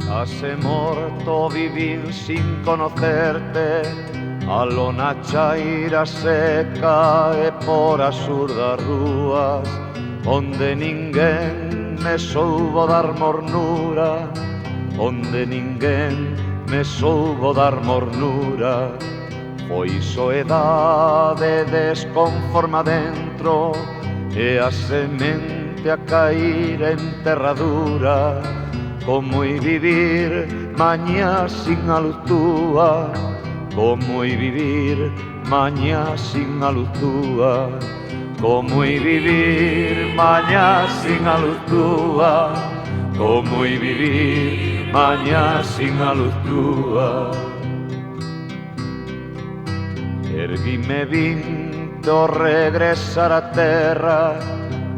Hace morto vivir sin conocerte, a lona chaira seca e por absurdas rúas, onde ninguén me soubo dar mornura, onde ninguén me soubo dar mornura. Foi soedade desconforma dentro e a semente a cair en terradura. Como i vivir mañá sin a luz túa, como i vivir mañá sin a luz túa, como i vivir mañá sin a luz túa, como i vivir mañá sin a luz túa. Erguime vinto regresar a terra,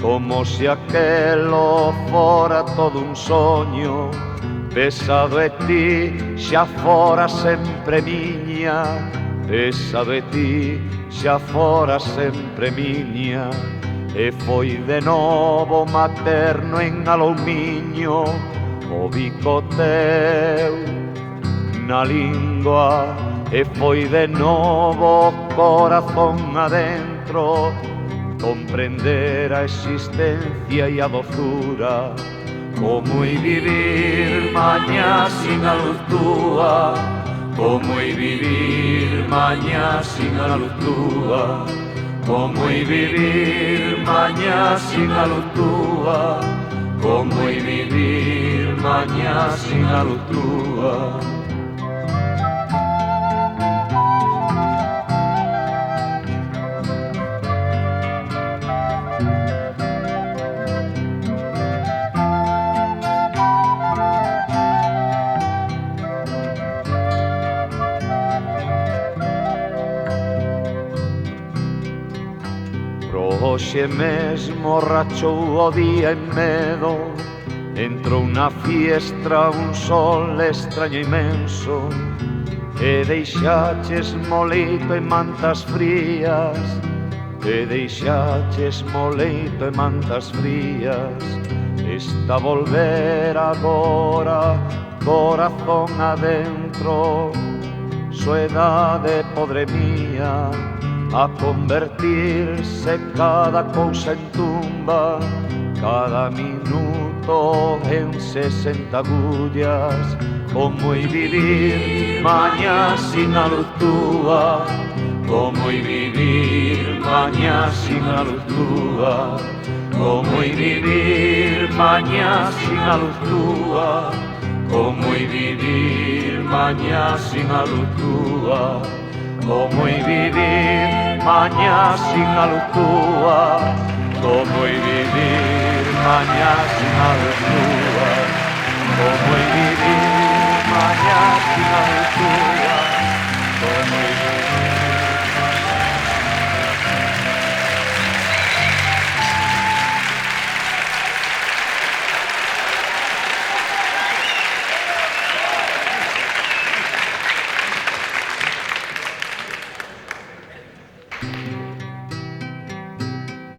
como se aquelo fora todo un soño, pesado e ti xa fora sempre miña, pesado e ti xa fora sempre miña. E foi de novo materno en aloumiño, o bico teu na lingua, e foi de novo corazón adentro, comprender a existencia e a dozura. Como i vivir mañá sin a luz túa, como i vivir mañá sin a luz túa, como i vivir mañá sin a luz túa, como i vivir mañá sin a luz túa. Hoxe mesmo rachou o día en medo, entrou na fiestra un sol extraño inmenso, e deixaches moleito en mantas frías, e deixaches moleito en mantas frías. Está a volver agora, corazón adentro, soedade podre mía, a convertirse cada cousa en tumba, cada minuto en 60 agullas. Como i vivir mañá sin a luz túa, como i vivir mañá sin a luz túa, como i vivir mañá sin a luz túa, como i vivir mañá sin a luz túa, como i vivir mañá sin a luz túa, como i vivir mañá sin a luz túa, como i vivir mañá sin a luz túa, como i vivir.